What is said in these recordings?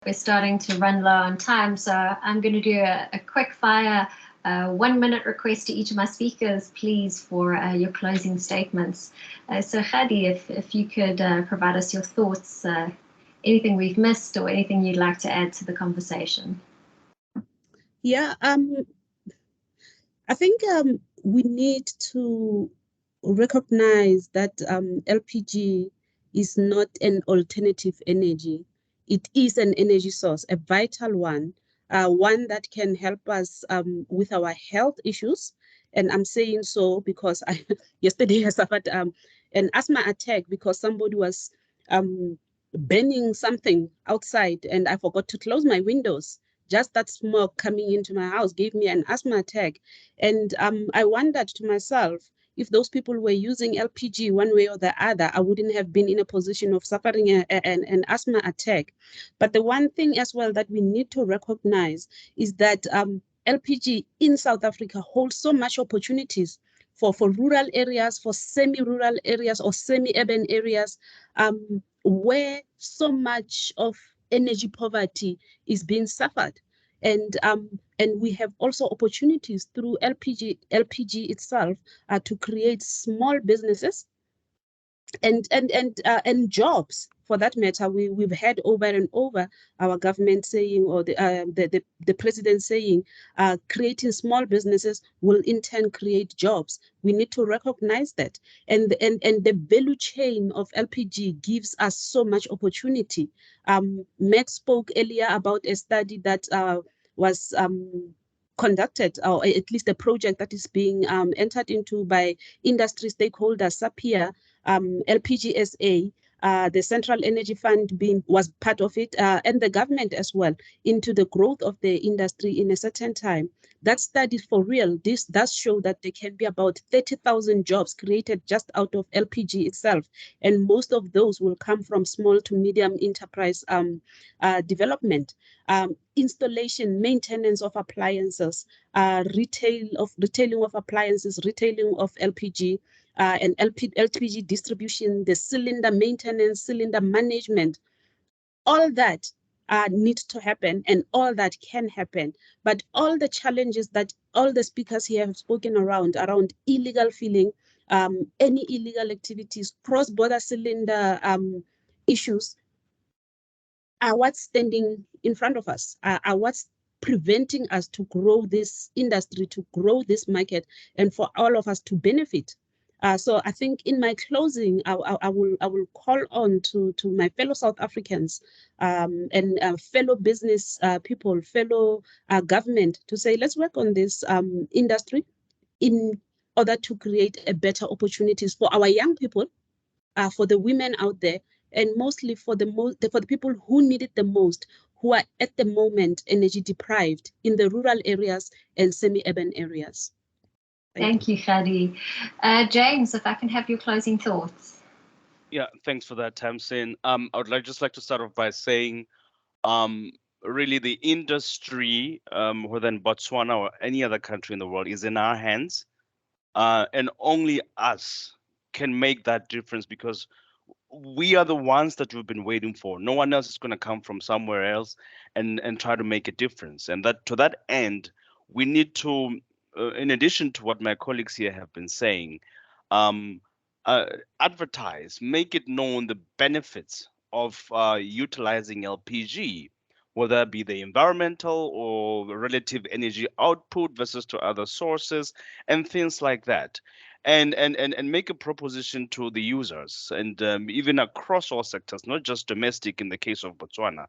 we're starting to run low on time, so I'm going to do a quick fire 1 minute request to each of my speakers, please, for your closing statements. So Khadi, if you could provide us your thoughts, anything we've missed or anything you'd like to add to the conversation. Yeah, I think we need to recognize that LPG is not an alternative energy. It is an energy source, a vital one, one that can help us with our health issues. And I'm saying so because yesterday I suffered an asthma attack because somebody was burning something outside and I forgot to close my windows. Just that smoke coming into my house gave me an asthma attack. And I wondered to myself, if those people were using LPG one way or the other, I wouldn't have been in a position of suffering an asthma attack. But the one thing as well that we need to recognize is that LPG in South Africa holds so much opportunities for rural areas, for semi-rural areas or semi-urban areas, where so much of energy poverty is being suffered. And we have also opportunities through LPG itself to create small businesses and jobs. For that matter, we've heard over and over our government saying, or the president saying, creating small businesses will in turn create jobs. We need to recognize that, and the value chain of LPG gives us so much opportunity. Matt spoke earlier about a study that was conducted, or at least a project that is being entered into by industry stakeholders, SAPIA, LPGSA, the Central Energy Fund was part of it, and the government as well, into the growth of the industry in a certain time. That study for real, this does show that there can be about 30,000 jobs created just out of LPG itself, and most of those will come from small to medium enterprise development, installation, maintenance of appliances, retailing of appliances, retailing of LPG, and LPG distribution, the cylinder maintenance, cylinder management. All that needs to happen, and all that can happen. But all the challenges that all the speakers here have spoken around illegal filling, any illegal activities, cross-border cylinder issues, are what's standing in front of us, are what's preventing us to grow this industry, to grow this market, and for all of us to benefit. So I think in my closing, I will call on to my fellow South Africans and fellow business people, fellow government, to say, let's work on this industry in order to create a better opportunities for our young people, for the women out there, and mostly for the people who need it the most, who are at the moment energy deprived in the rural areas and semi-urban areas. Thank you, Khadi. James, if I can have your closing thoughts. Yeah, thanks for that, Tamsin. I would just like to start off by saying, really the industry, whether in Botswana or any other country in the world, is in our hands, and only us can make that difference, because we are the ones that we've been waiting for. No one else is going to come from somewhere else and try to make a difference. And that to that end, we need to, in addition to what my colleagues here have been saying, advertise, make it known the benefits of utilizing LPG, whether it be the environmental or relative energy output versus to other sources and things like that. And make a proposition to the users, and even across all sectors, not just domestic in the case of Botswana,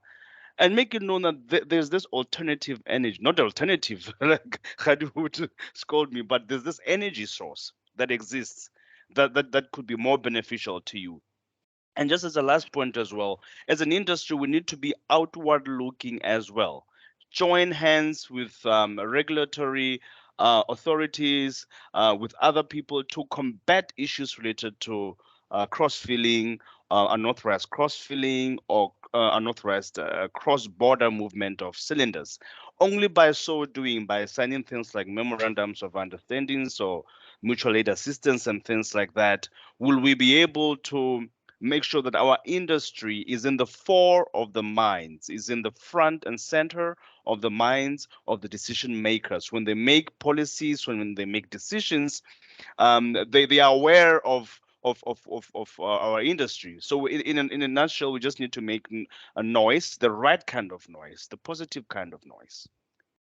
and make it known that there's this alternative energy, not alternative, like Khadi would scold me, but there's this energy source that exists that could be more beneficial to you. And just as a last point as well, as an industry, we need to be outward looking as well. Join hands with regulatory authorities, with other people, to combat issues related to cross-filling, unauthorized cross-filling, or unauthorized cross-border movement of cylinders. Only by so doing, by signing things like memorandums of understandings or mutual aid assistance and things like that, will we be able to make sure that our industry is in the fore of the minds, is in the front and center of the minds of the decision makers. When they make policies, when they make decisions, they are aware of our industry. So in a nutshell, we just need to make a noise, the right kind of noise, the positive kind of noise.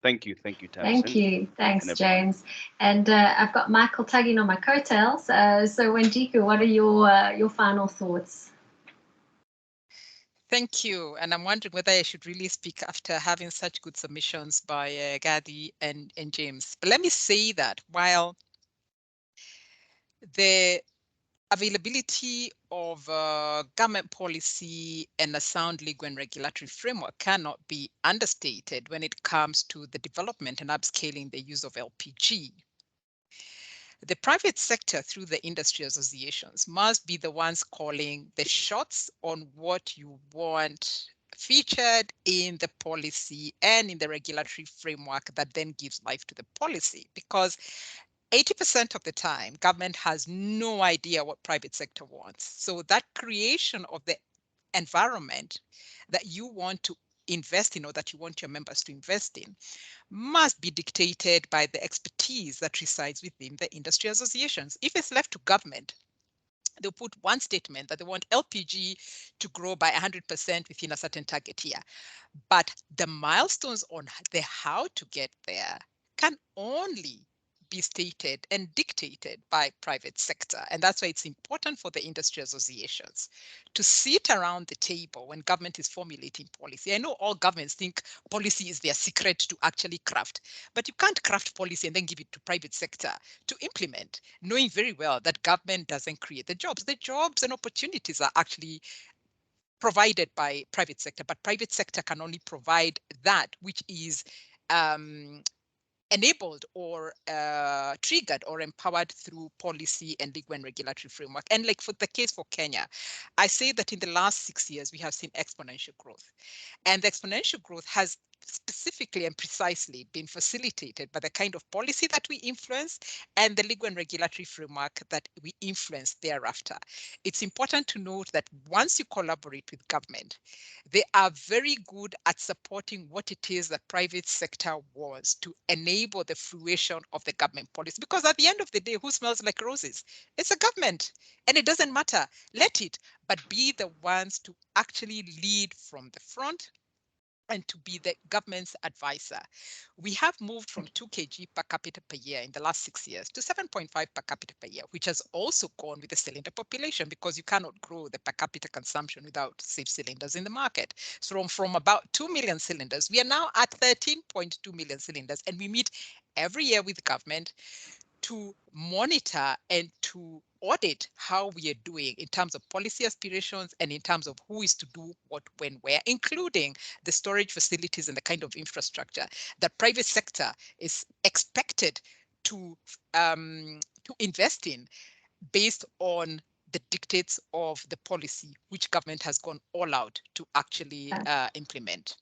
Thank you, Thank Tamsin, you. and Thanks, everyone. James. And I've got Michael tugging on my coattails. So Wendiku, what are your final thoughts? Thank you. And I'm wondering whether I should really speak after having such good submissions by Gadi and James. But let me say that while the availability of government policy and a sound legal and regulatory framework cannot be understated when it comes to the development and upscaling the use of LPG. The private sector, through the industry associations, must be the ones calling the shots on what you want featured in the policy and in the regulatory framework that then gives life to the policy, because 80% of the time, government has no idea what private sector wants. So that creation of the environment that you want to invest in, or that you want your members to invest in, must be dictated by the expertise that resides within the industry associations. If it's left to government, they'll put one statement that they want LPG to grow by 100% within a certain target year. But the milestones on the how to get there can only be stated and dictated by private sector. And that's why it's important for the industry associations to sit around the table when government is formulating policy. I know all governments think policy is their secret to actually craft, but you can't craft policy and then give it to private sector to implement, knowing very well that government doesn't create the jobs. The jobs and opportunities are actually provided by private sector, but private sector can only provide that which is enabled or triggered or empowered through policy and legal and regulatory framework. And like for the case for Kenya, I say that in the last 6 years, we have seen exponential growth. And the exponential growth has specifically and precisely been facilitated by the kind of policy that we influence and the legal and regulatory framework that we influence thereafter. It's important to note that once you collaborate with government, they are very good at supporting what it is that private sector wants to enable the fruition of the government policy. Because at the end of the day, who smells like roses? It's a government, and it doesn't matter. Let it, but be the ones to actually lead from the front and to be the government's advisor. We have moved from 2 kg per capita per year in the last 6 years to 7.5 per capita per year, which has also gone with the cylinder population, because you cannot grow the per capita consumption without safe cylinders in the market. So from about 2 million cylinders, we are now at 13.2 million cylinders, and we meet every year with government to monitor and to audit how we are doing in terms of policy aspirations and in terms of who is to do what, when, where, including the storage facilities and the kind of infrastructure that private sector is expected to invest in based on the dictates of the policy which government has gone all out to actually implement.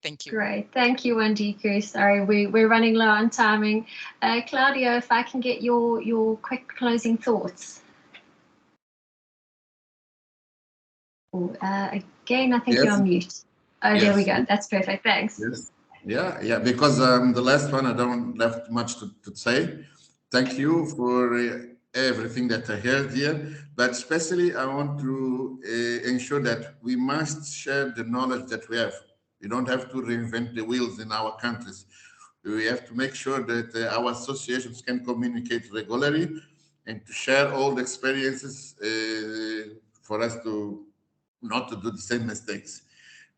Thank you. Great. Thank you, Wendiku. Sorry, we're running low on timing. Claudio, if I can get your quick closing thoughts. Again, I think Yes. you're on mute. Oh, Yes. There we go. That's perfect. Thanks. Yes. Yeah, because the last one I don't left much to say. Thank you for everything that I heard here, but especially I want to ensure that we must share the knowledge that we have. We don't have to reinvent the wheels in our countries. We have to make sure that our associations can communicate regularly and to share all the experiences for us to not to do the same mistakes.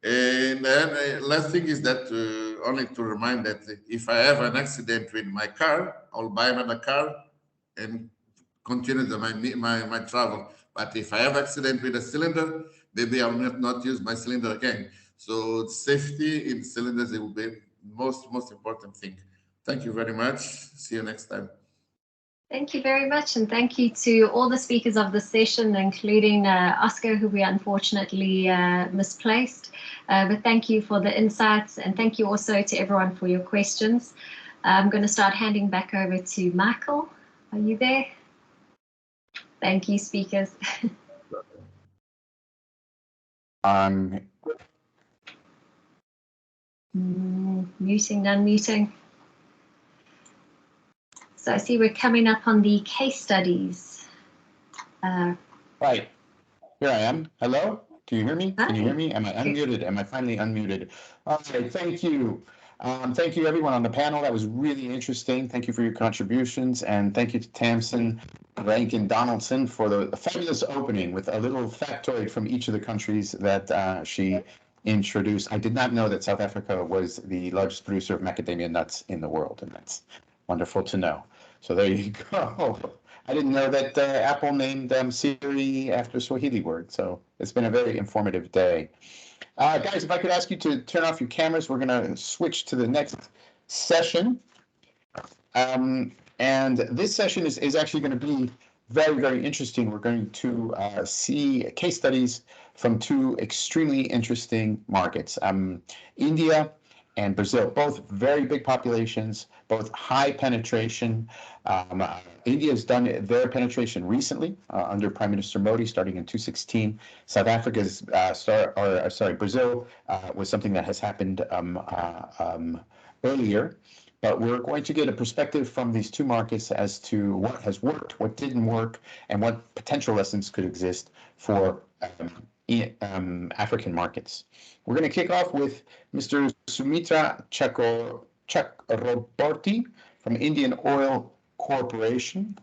And then last thing is that only to remind that if I have an accident with my car, I'll buy another car and continue my travel. But if I have accident with a cylinder, maybe I'll not use my cylinder again. So safety in cylinders, it will be most important thing. Thank you very much. See you next time. Thank you very much, and thank you to all the speakers of the session, including Oscar, who we unfortunately misplaced. But thank you for the insights, and thank you also to everyone for your questions. I'm going to start handing back over to Michael. Are you there? Thank you, speakers. Muting, unmuting. So I see we're coming up on the case studies. Right. Here I am. Hello? Can you hear me? Can you Hi. hear me? Am I unmuted? Am I finally unmuted? All right, thank you. Thank you everyone on the panel. That was really interesting. Thank you for your contributions, and thank you to Tamsin, Rankin, Donaldson for the fabulous opening with a little factoid from each of the countries that she introduced. I did not know that South Africa was the largest producer of macadamia nuts in the world, and that's wonderful to know. So there you go. I didn't know that Apple named Siri after a Swahili word, so it's been a very informative day. Guys, if I could ask you to turn off your cameras, we're going to switch to the next session. And this session is actually going to be very, very interesting. We're going to see case studies from two extremely interesting markets, India and Brazil, both very big populations, both high penetration. India has done their penetration recently under Prime Minister Modi, starting in 2016. South Africa's Brazil was something that has happened earlier. But we're going to get a perspective from these two markets as to what has worked, what didn't work, and what potential lessons could exist for African markets. We're going to kick off with Mr. Sumitra Chakraborty from Indian Oil Corporation.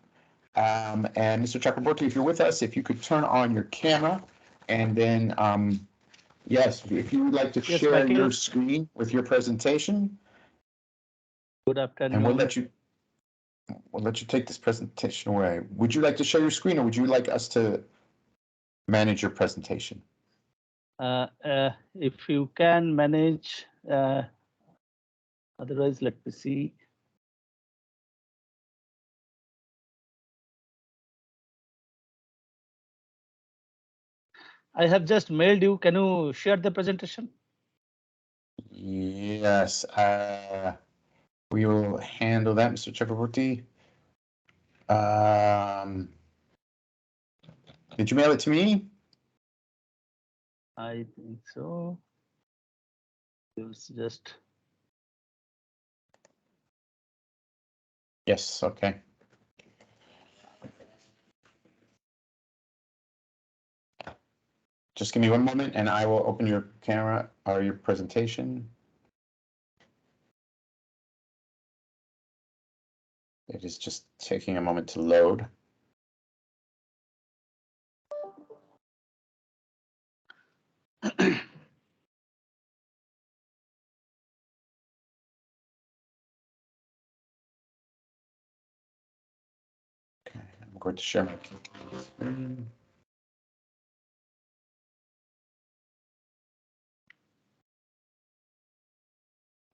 And Mr. Chakraborty, if you're with us, if you could turn on your camera, and then, yes, if you would like to share your screen with your presentation. Good afternoon. And we'll let you take this presentation away. Would you like to share your screen, or would you like us to manage your presentation? If you can manage, otherwise, let me see. I have just mailed you. Can you share the presentation? Yes, we will handle that, Mr. Chakraborty. Did you mail it to me? I think so. It's just. Yes, okay. Just give me one moment and I will open your camera or your presentation. It is just taking a moment to load. Okay, I'm going to share my screen.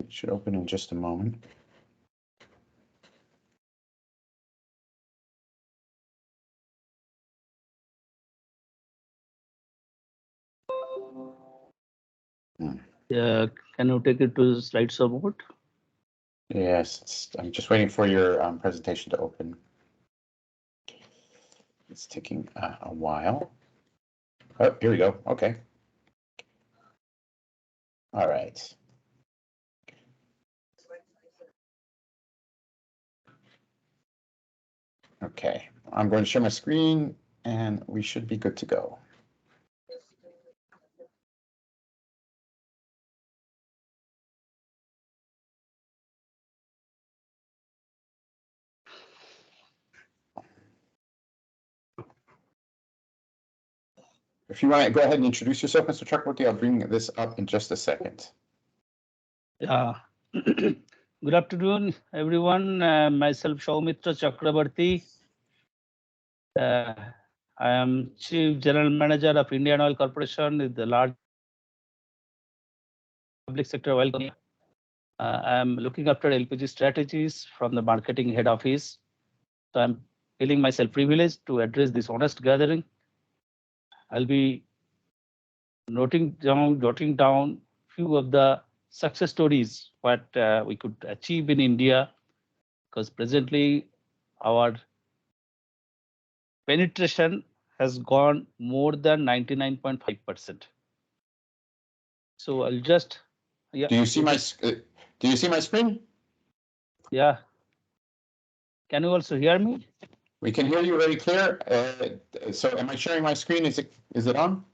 It should open in just a moment. Can you take it to slideshow mode? Yes, I'm just waiting for your presentation to open. It's taking a while. Oh, here we go. Okay. All right. Okay, I'm going to share my screen and we should be good to go. If you want to go ahead and introduce yourself, Mr. Chakraborty, I'll bring this up in just a second. Yeah. Good afternoon, everyone. Myself, Soumitra Chakraborty. I am Chief General Manager of Indian Oil Corporation, the large public sector oil company. I am looking after LPG strategies from the marketing head office. So I'm feeling myself privileged to address this honest gathering. I'll be jotting down few of the success stories what we could achieve in India, because presently our penetration has gone more than 99.5%. So I'll just, yeah. Do you see my screen? Yeah. Can you also hear me? We can hear you very clear. So am I sharing my screen? Is it on?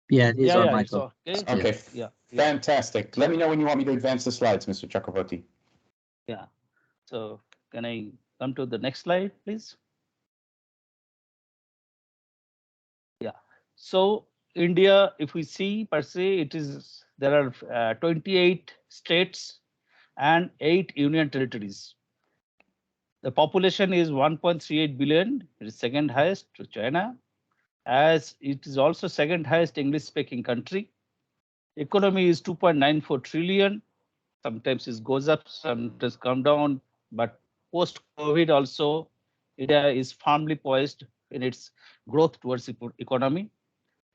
Yeah, it is Yeah, on, yeah, Michael. it's okay. Okay. Yeah. Fantastic. Let me know when you want me to advance the slides, Mr. Chakraborty. Yeah. So can I come to the next slide, please? Yeah. So India, if we see per se, there are 28 states and 8 union territories. The population is 1.38 billion. It is second highest to China, as it is also second highest English speaking country. Economy is 2.94 trillion. Sometimes it goes up, sometimes come down, but post COVID also, India is firmly poised in its growth towards economy.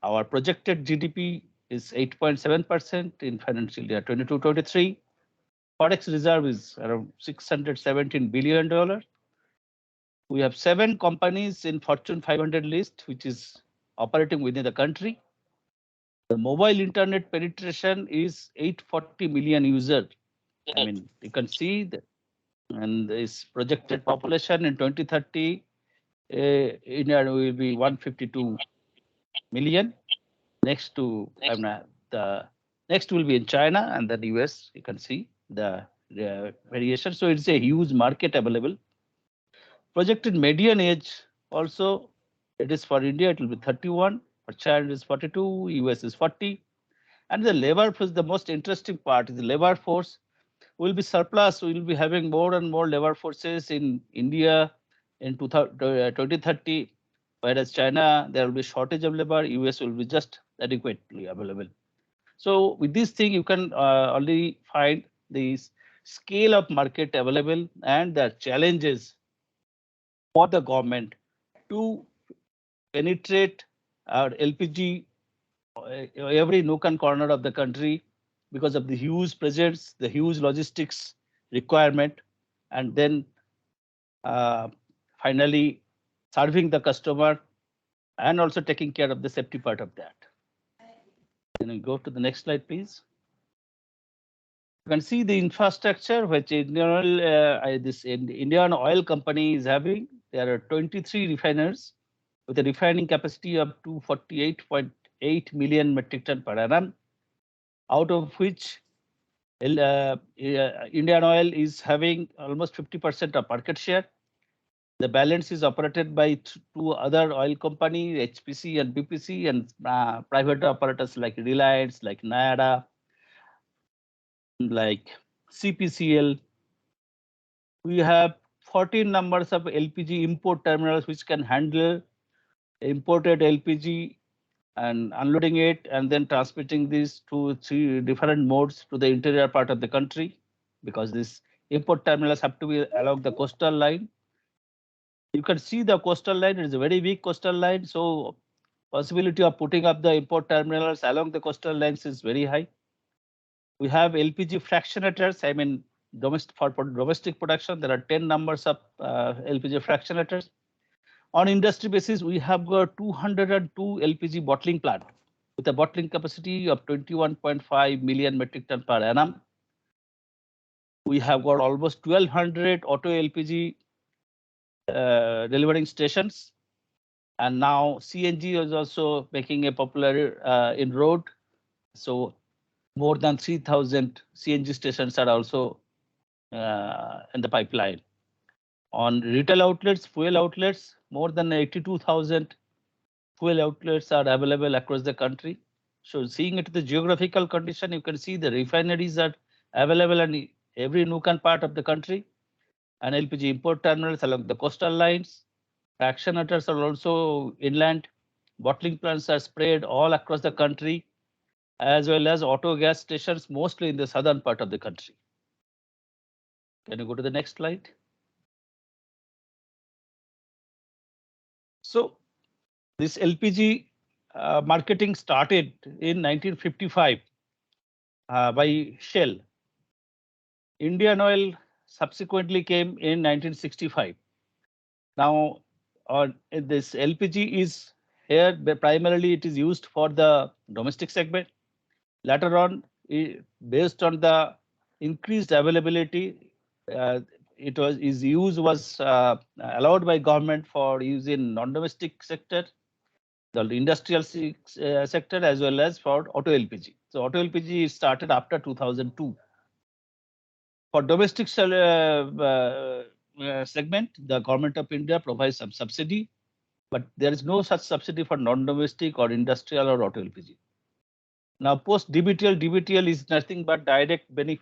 Our projected GDP is 8.7% in financial year 22-23. Forex reserve is around $617 billion. We have 7 companies in Fortune 500 list, which is operating within the country. The mobile internet penetration is 840 million users. I mean, you can see that, and this projected population in 2030, India will be 152 million. Next to the next will be in China and then US. You can see the variation. So it's a huge market available. Projected median age also, it is for India, it will be 31, for China is 42, US is 40. And the labor force, the most interesting part is the labor force will be surplus. We will be having more and more labor forces in India in 2030, whereas China, there will be shortage of labor, US will be just adequately available. So with this thing, you can only find the scale of market available and the challenges for the government to penetrate our LPG every nook and corner of the country because of the huge presence, the huge logistics requirement, and then finally serving the customer and also taking care of the safety part of that. Can we go to the next slide, please? You can see the infrastructure which this Indian Oil Company is having. There are 23 refiners with a refining capacity of 248.8 million metric ton per annum, out of which Indian Oil is having almost 50% of market share. The balance is operated by 2 other oil companies, HPC and BPC, and private operators like Reliance, like Nayara, like CPCL. We have 14 numbers of LPG import terminals which can handle imported LPG and unloading it and then transmitting this to 3 different modes to the interior part of the country, because these import terminals have to be along the coastal line. You can see the coastal line is a very weak coastal line, so possibility of putting up the import terminals along the coastal lines is very high. We have LPG fractionators. I mean, for domestic production, there are 10 numbers of LPG fractionators. On industry basis, we have got 202 LPG bottling plant with a bottling capacity of 21.5 million metric ton per annum. We have got almost 1,200 auto LPG delivering stations. And now CNG is also making a popular inroad. So more than 3,000 CNG stations are also in the pipeline. On retail outlets, fuel outlets, more than 82,000 fuel outlets are available across the country. So seeing it the geographical condition, you can see the refineries are available in every nook and part of the country, and LPG import terminals along the coastal lines. Fractionators are also inland. Bottling plants are spread all across the country, as well as auto gas stations, mostly in the southern part of the country. Can you go to the next slide? So this LPG marketing started in 1955 by Shell. Indian Oil subsequently came in 1965. Now, this LPG is here, but primarily it is used for the domestic segment. Later on, based on the increased availability, its use was allowed by government for use in non-domestic sector, the industrial sector, as well as for auto LPG. So auto LPG started after 2002. For domestic segment, the government of India provides some subsidy, but there is no such subsidy for non-domestic or industrial or auto LPG. Now, post DBTL is nothing but direct benefit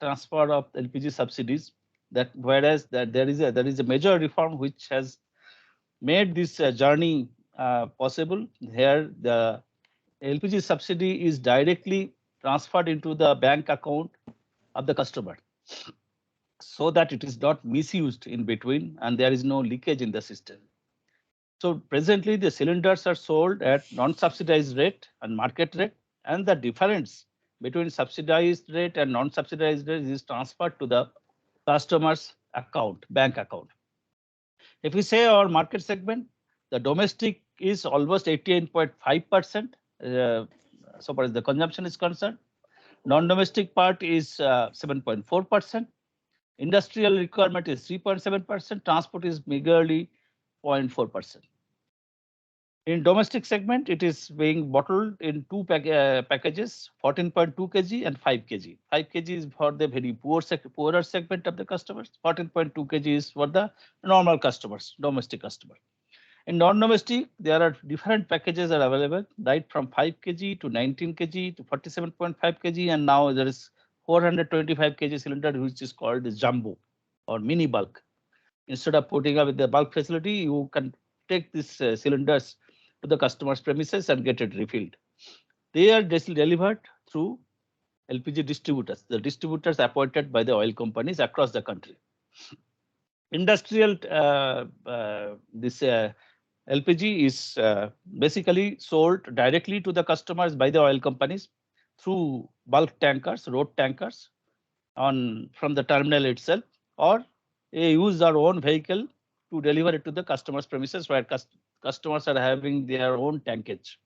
transfer of LPG subsidies. That whereas that there is a major reform which has made this journey possible. Here, the LPG subsidy is directly transferred into the bank account of the customer, so that it is not misused in between and there is no leakage in the system. So presently, the cylinders are sold at non-subsidized rate and market rate, and the difference between subsidized rate and non-subsidized rate is transferred to the customer's account, bank account. If we say our market segment, the domestic is almost 88.5%, so far as the consumption is concerned. Non-domestic part is 7.4%. Industrial requirement is 3.7%. Transport is meagerly 0.4%. In domestic segment, it is being bottled in two packages, 14.2 kg and 5 kg. 5 kg is for the very poorer segment of the customers. 14.2 kg is for the normal customers, domestic customers. In non-domestic, there are different packages are available, right from 5 kg to 19 kg to 47.5 kg, and now there is 425 kg cylinder, which is called jumbo or mini bulk. Instead of putting up with the bulk facility, you can take these cylinders to the customer's premises and get it refilled. They are delivered through LPG distributors, the distributors appointed by the oil companies across the country. Industrial, this LPG is basically sold directly to the customers by the oil companies through bulk tankers, road tankers from the terminal itself, or they use their own vehicle to deliver it to the customer's premises where customers are having their own tankage.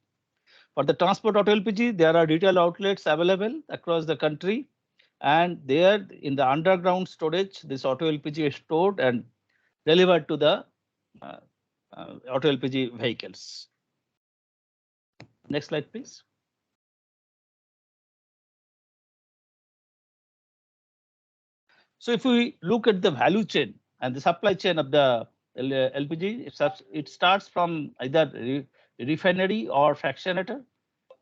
For the transport auto LPG, there are retail outlets available across the country, and there in the underground storage, this auto LPG is stored and delivered to the auto LPG vehicles. Next slide, please. So if we look at the value chain and the supply chain of the LPG, it starts from either refinery or fractionator.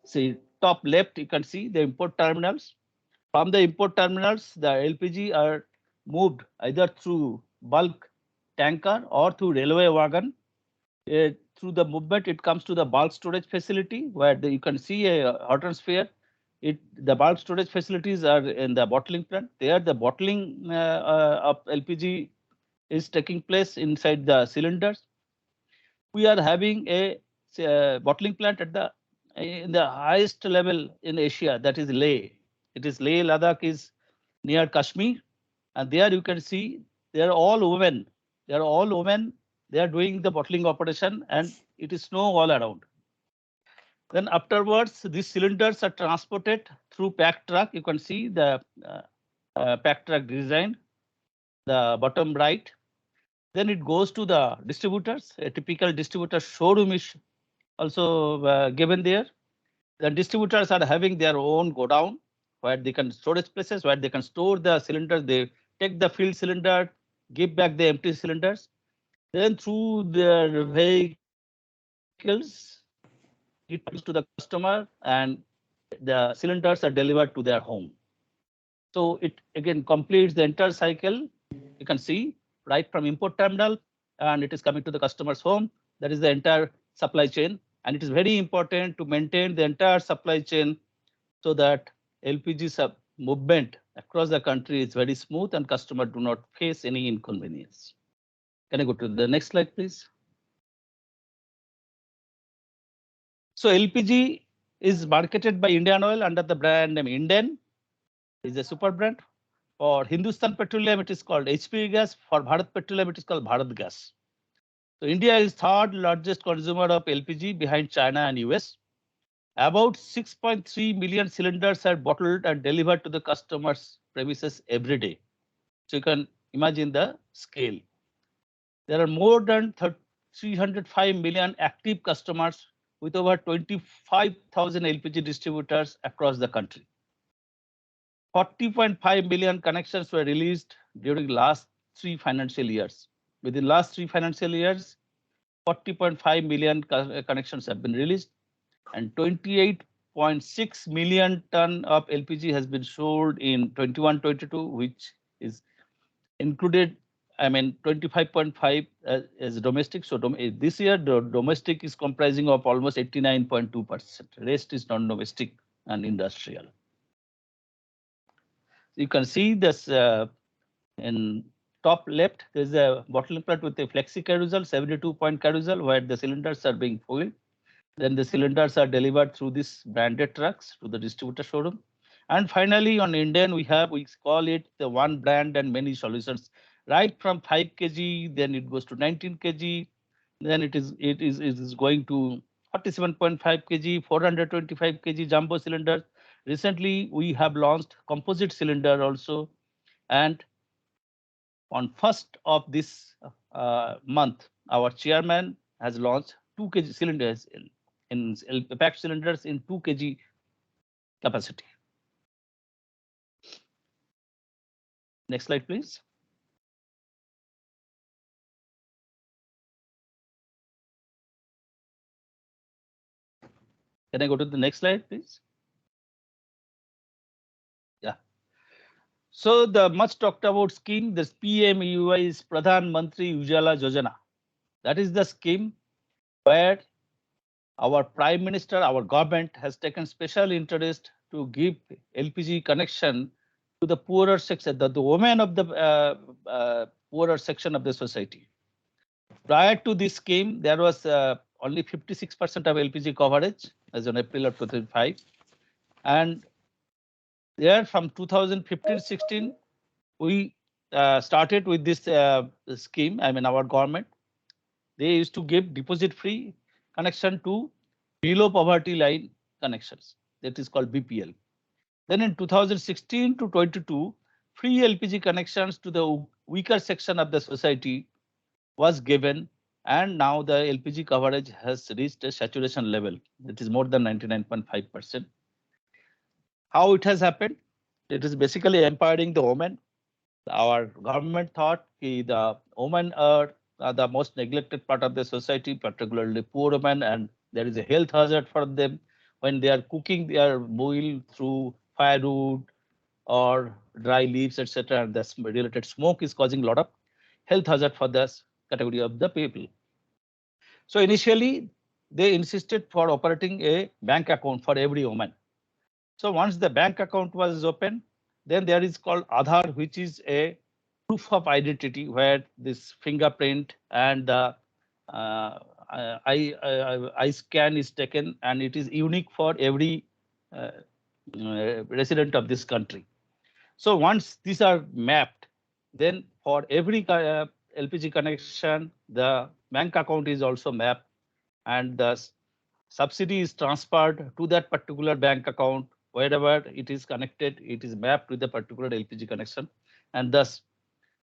See, top left, you can see the import terminals. From the import terminals, the LPG are moved either through bulk tanker or through railway wagon. Through the movement, it comes to the bulk storage facility where you can see a Hopon sphere. The bulk storage facilities are in the bottling plant. There, the bottling of LPG is taking place inside the cylinders. We are having a bottling plant at in the highest level in Asia, that is Leh. It is Leh, Ladakh is near Kashmir, and there you can see they are all women. They are all women. They are doing the bottling operation, and it is snow all around. Then afterwards, these cylinders are transported through pack truck. You can see the pack truck design, the bottom right. Then it goes to the distributors. A typical distributor showroom is also given there. The distributors are having their own godown where they can storage places where they can store the cylinders. They take the filled cylinder, give back the empty cylinders. Then through their vehicles, it comes to the customer and the cylinders are delivered to their home. So it again completes the entire cycle. You can see right from import terminal and it is coming to the customer's home. That is the entire supply chain. And it is very important to maintain the entire supply chain so that LPG movement across the country is very smooth and customers do not face any inconvenience. Can I go to the next slide, please? So LPG is marketed by Indian Oil under the brand name Inden. Is a super brand. For Hindustan Petroleum, it is called HP gas. For Bharat Petroleum, it is called Bharat Gas. So India is third largest consumer of LPG behind China and US. About 6.3 million cylinders are bottled and delivered to the customers' premises every day. So you can imagine the scale. There are more than 305 million active customers with over 25,000 LPG distributors across the country. 40.5 million connections were released during last 3 financial years. Within last 3 financial years, 40.5 million connections have been released, and 28.6 million ton of LPG has been sold in 21-22, which is included, I mean, 25.5 as domestic. So this year, the domestic is comprising of almost 89.2%. Rest is non-domestic and industrial. You can see this in top left, there's a bottling plant with a flexi carousel, 72-point carousel, where the cylinders are being filled. Then the cylinders are delivered through these branded trucks to the distributor showroom. And finally, on Indian, we call it the one brand and many solutions, right from 5 kg, then it goes to 19 kg, then it is going to 47.5 kg, 425 kg jumbo cylinder. Recently, we have launched composite cylinder also, and on 1st of this month, our chairman has launched 2 kg cylinders in packed cylinders in 2 kg capacity. Next slide, please. Can I go to the next slide, please? Yeah. So the much talked about scheme, this PMUI is Pradhanmantri Ujla Jojana. That is the scheme where our Prime Minister, our government has taken special interest to give LPG connection to the poorer section, the women of the poorer section of the society. Prior to this scheme, there was only 56% of LPG coverage as on April of 2005. And there from 2015-16, we started with this scheme. I mean, our government, they used to give deposit-free connection to below poverty line connections. That is called BPL. Then in 2016 to 22, free LPG connections to the weaker section of the society was given, and now the LPG coverage has reached a saturation level. It is more than 99.5%. How it has happened? It is basically empowering the women. Our government thought the women are the most neglected part of the society, particularly poor women, and there is a health hazard for them when they are cooking. They are boiled through firewood or dry leaves, etc. And the related smoke is causing a lot of health hazard for this category of the people. So initially, they insisted for operating a bank account for every woman. So once the bank account was open, then there is called Aadhaar, which is a proof of identity where this fingerprint and the eye scan is taken, and it is unique for every resident of this country. So once these are mapped, then for every LPG connection, the bank account is also mapped, and the subsidy is transferred to that particular bank account. Wherever it is connected, it is mapped with the particular LPG connection, and thus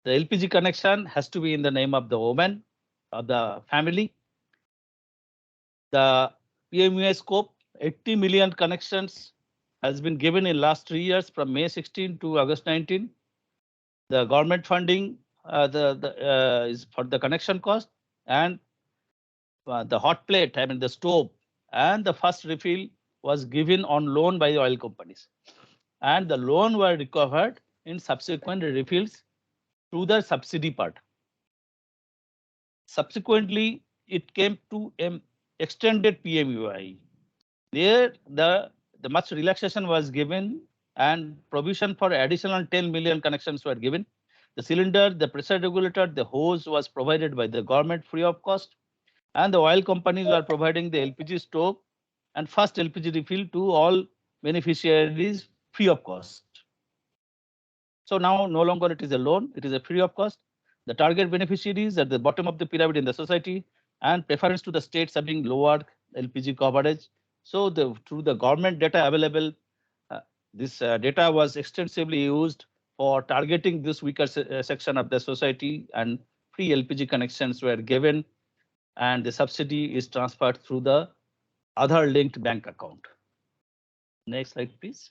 the LPG connection has to be in the name of the woman of the family. The PMUI scope, 80 million connections has been given in last 3 years from May 16 to August 19. The government funding is for the connection cost, and the hot plate, I mean the stove, and the first refill was given on loan by the oil companies, and the loan were recovered in subsequent refills through the subsidy part. Subsequently, it came to extended PMUI. There, the much relaxation was given, and provision for additional 10 million connections were given. The cylinder, the pressure regulator, the hose was provided by the government free of cost, and the oil companies are providing the LPG stove and first LPG refill to all beneficiaries free of cost. So now no longer it is a loan, it is a free of cost. The target beneficiaries at the bottom of the pyramid in the society, and preference to the states having lower LPG coverage So through the government data available, this data was extensively used for targeting this weaker section of the society, and free LPG connections were given, and the subsidy is transferred through the other linked bank account. Next slide, please.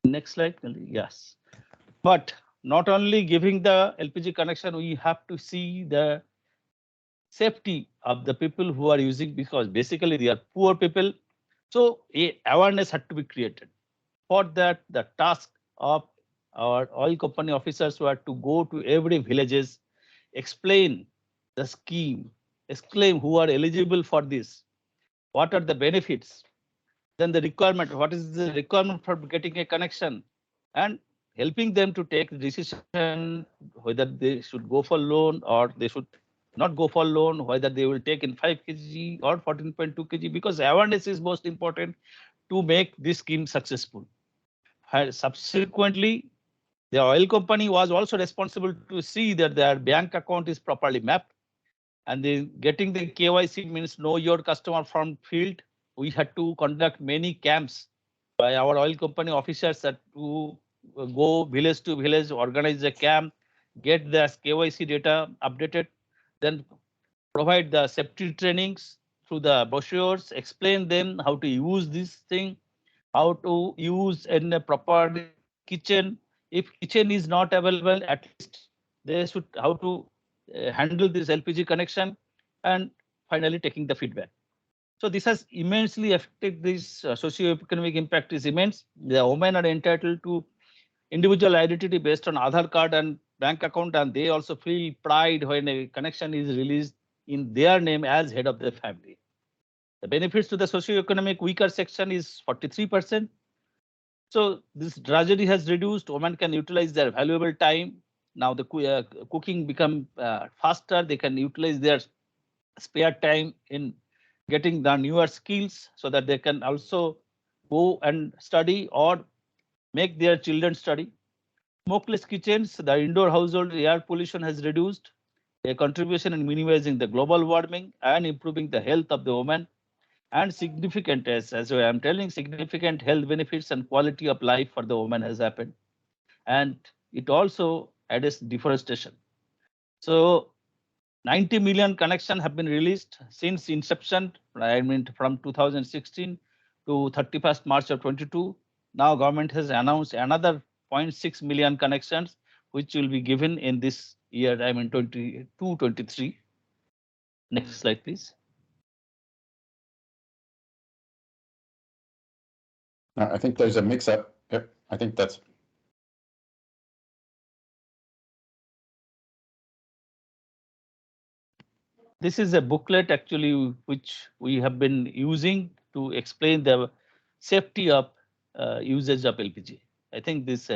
Next slide, yes. But not only giving the LPG connection, we have to see the safety of the people who are using, because basically they are poor people. So awareness had to be created. For that, the task of our oil company officers were to go to every villages, explain the scheme, explain who are eligible for this, what are the benefits, then the requirement, what is the requirement for getting a connection, and helping them to take the decision whether they should go for loan or they should not go for loan, whether they will take in 5 kg or 14.2 kg, because awareness is most important to make this scheme successful. Subsequently, the oil company was also responsible to see that their bank account is properly mapped, and getting the KYC means know your customer from field. We had to conduct many camps by our oil company officers to go village to village, organize a camp, get the KYC data updated, then provide the safety trainings through the brochures, explain them how to use this thing, how to use in a proper kitchen. If kitchen is not available, at least they should how to handle this LPG connection, and finally taking the feedback. So this has immensely affected this socio-economic impact is immense. The women are entitled to individual identity based on Aadhaar card and bank account, and they also feel pride when a connection is released in their name as head of the family. The benefits to the socio-economic weaker section is 43%. So this tragedy has reduced. Women can utilize their valuable time. Now the cooking become faster. They can utilize their spare time in getting the newer skills so that they can also go and study or make their children study. Smokeless kitchens, the indoor household air pollution has reduced. A contribution in minimizing the global warming and improving the health of the woman, and significant, as I am telling, significant health benefits and quality of life for the woman has happened. And it also address deforestation. So 90 million connections have been released since inception, I mean from 2016 to 31st March of 22. Now government has announced another 0.6 million connections, which will be given in this year, I mean 22-23. Next slide, please. I think there's a mix-up. Yep, I think that's. This is a booklet actually which we have been using to explain the safety of usage of LPG. I think this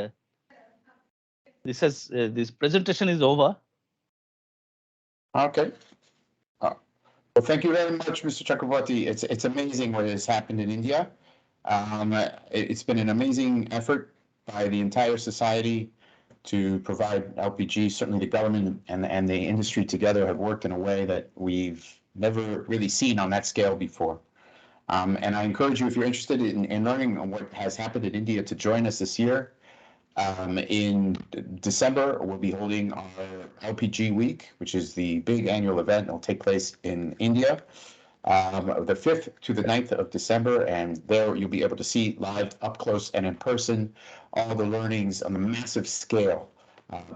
this presentation is over. Okay. Well, thank you very much, Mr. Chakravarti. It's amazing what has happened in India. It's been an amazing effort by the entire society to provide LPG. Certainly the government and the industry together have worked in a way that we've never really seen on that scale before. And I encourage you, if you're interested in learning on what has happened in India, to join us this year. In December, we'll be holding our LPG Week, which is the big annual event. It'll take place in India, the 5th to the 9th of December, and there you'll be able to see live, up close and in person, all the learnings on the massive scale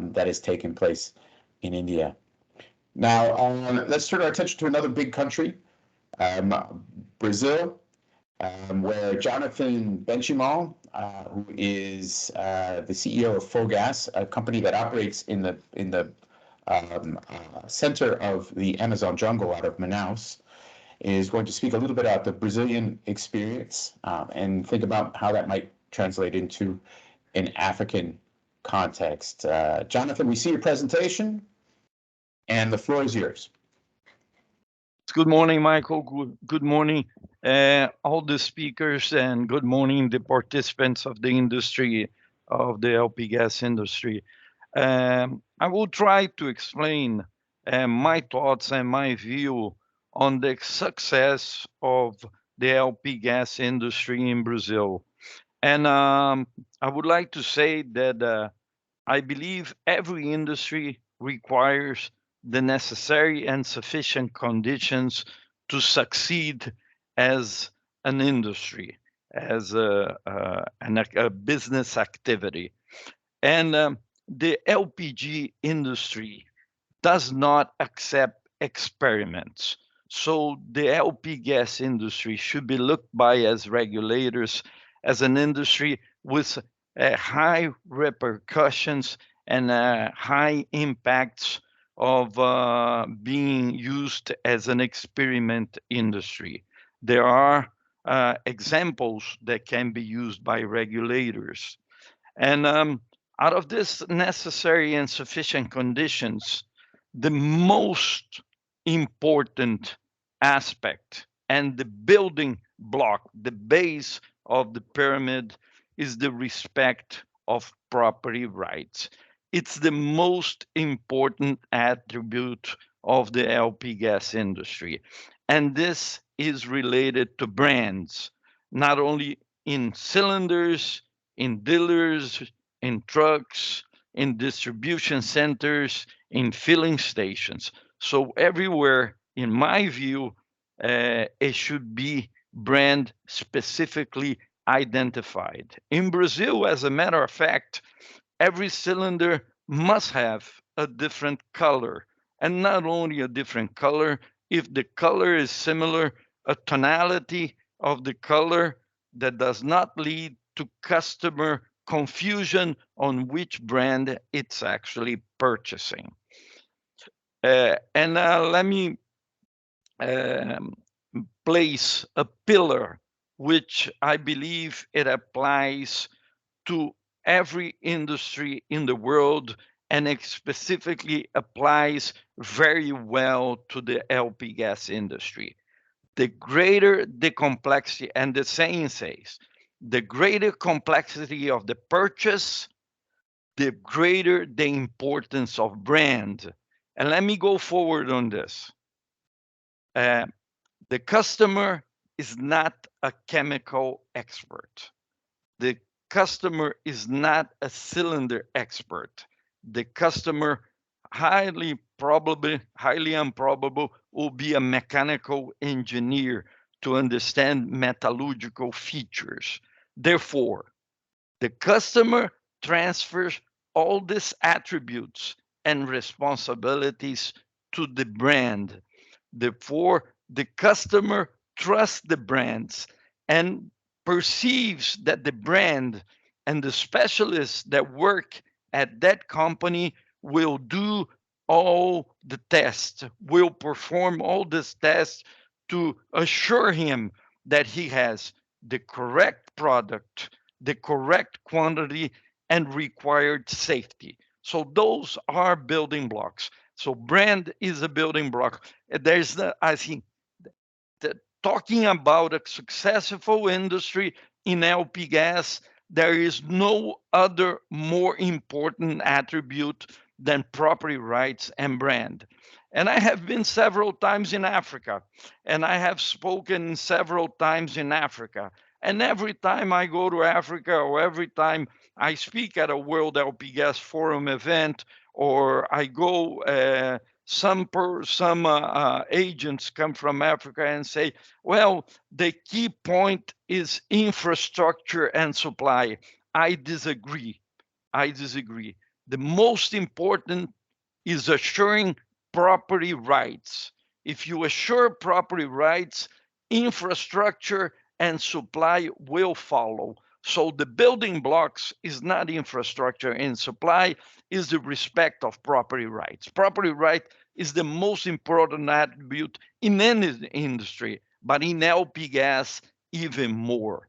that has taken place in India. Now, let's turn our attention to another big country, Brazil. Where Jonathan Benchimol, who is the CEO of Fogas, a company that operates in the center of the Amazon jungle out of Manaus, is going to speak a little bit about the Brazilian experience and think about how that might translate into an African context. Jonathan, we see your presentation, and the floor is yours. Good morning, Michael. Good morning, all the speakers, and good morning, the participants of the industry, of the LP gas industry. I will try to explain my thoughts and my view on the success of the LP gas industry in Brazil. And I would like to say that I believe every industry requires the necessary and sufficient conditions to succeed as an industry, as a business activity. And the LPG industry does not accept experiments. So the LP gas industry should be looked by as regulators as an industry with high repercussions and high impacts of being used as an experiment industry. There are examples that can be used by regulators. And out of this necessary and sufficient conditions, the most important aspect and the building block, the base of the pyramid, is the respect of property rights. It's the most important attribute of the LP gas industry. And this is related to brands, not only in cylinders, in dealers, in trucks, in distribution centers, in filling stations. So everywhere, in my view, it should be brand specifically identified. In Brazil, as a matter of fact, every cylinder must have a different color, and not only a different color, if the color is similar, a tonality of the color that does not lead to customer confusion on which brand it's actually purchasing. And let me um, place a pillar which I believe it applies to every industry in the world, and it specifically applies very well to the LP gas industry. The greater the complexity, and the saying says, the greater complexity of the purchase, the greater the importance of brand. And let me go forward on this. The customer is not a chemical expert. The customer is not a cylinder expert. The customer highly improbable will be a mechanical engineer to understand metallurgical features. Therefore, the customer transfers all these attributes and responsibilities to the brand. Therefore, the customer trusts the brands and perceives that the brand and the specialists that work at that company will do all the tests, will perform all these tests to assure him that he has the correct product, the correct quantity, and required safety. So those are building blocks. So brand is a building block. I think, talking about a successful industry in LP gas, there is no other more important attribute than property rights and brand. And I have been several times in Africa, and I have spoken several times in Africa. And every time I go to Africa, or every time I speak at a World LP Gas Forum event, or I go, some agents come from Africa and say, well, the key point is infrastructure and supply. I disagree. The most important is assuring property rights. If you assure property rights, infrastructure and supply will follow. So the building blocks is not infrastructure and supply, is the respect of property rights. Property right is the most important attribute in any industry, but in LP gas, even more.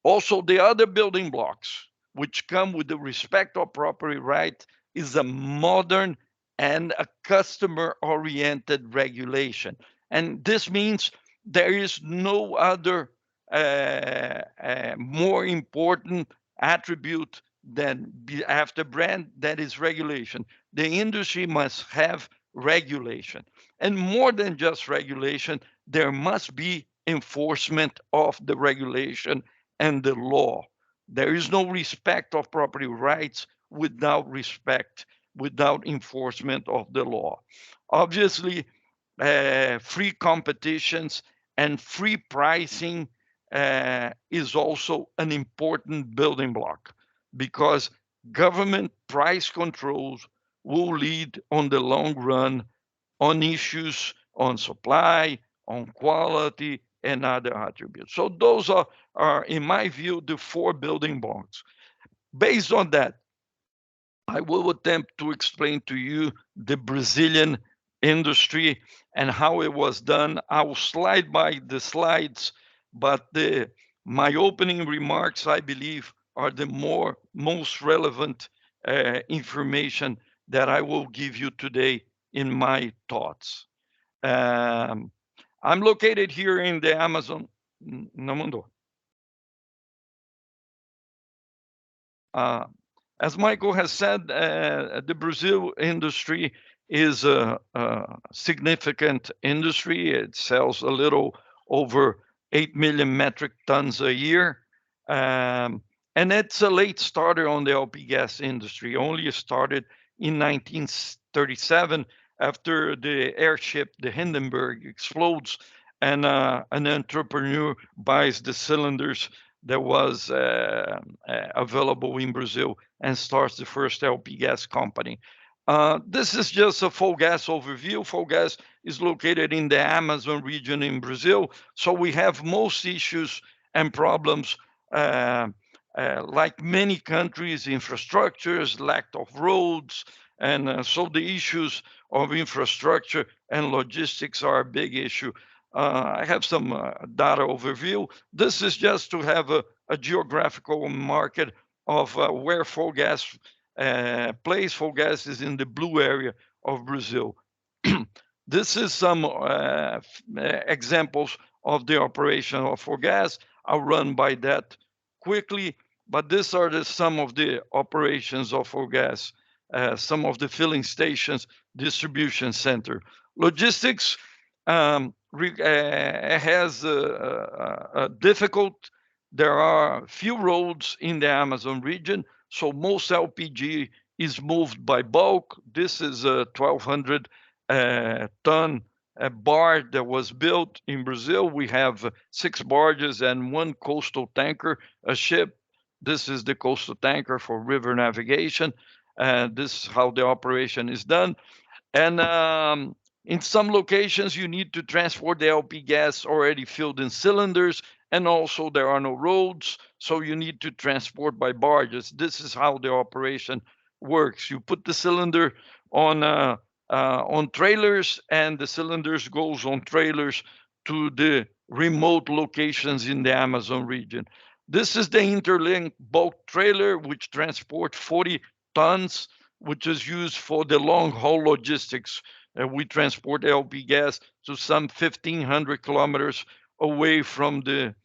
Also, the other building blocks, which come with the respect of property right, is a modern and a customer-oriented regulation. And this means there is no other more important attribute than after brand, that is regulation. The industry must have regulation. And more than just regulation, there must be enforcement of the regulation and the law. There is no respect of property rights without respect, without enforcement of the law. Obviously, free competitions and free pricing is also an important building block, because government price controls will lead on the long run on issues on supply, on quality, and other attributes. So those are, in my view, the 4 building blocks. Based on that, I will attempt to explain to you the Brazilian industry and how it was done. I will slide by the slides, but my opening remarks, I believe, are the most relevant information that I will give you today in my thoughts. I'm located here in the Amazon. No mundo. As Michael has said, the Brazil industry is a significant industry. It sells a little over 8 million metric tons a year. And it's a late starter on the LP gas industry. Only started in 1937 after the airship, the Hindenburg, explodes and an entrepreneur buys the cylinders that was available in Brazil and starts the first LP gas company. This is just a full gas overview. Full gas is located in the Amazon region in Brazil. So we have most issues and problems like many countries, infrastructures, lack of roads. And so the issues of infrastructure and logistics are a big issue. I have some data overview. This is just to have a geographical market of where full gas plays. Full gas is in the blue area of Brazil. This is some examples of the operation of full gas. I'll run by that quickly, but these are some of the operations of full gas, some of the filling stations, distribution center. Logistics has difficult. There are few roads in the Amazon region, so most LPG is moved by bulk. This is a 1,200 ton barge that was built in Brazil. We have 6 barges and 1 coastal tanker, a ship. This is the coastal tanker for river navigation. This is how the operation is done. And in some locations, you need to transport the LP gas already filled in cylinders, and also there are no roads, so you need to transport by barges. This is how the operation works. You put the cylinder on trailers, and the cylinders goes on trailers to the remote locations in the Amazon region. This is the interlinked bulk trailer, which transport 40 tons, which is used for the long-haul logistics. We transport LP gas to some 1,500 kilometers away from the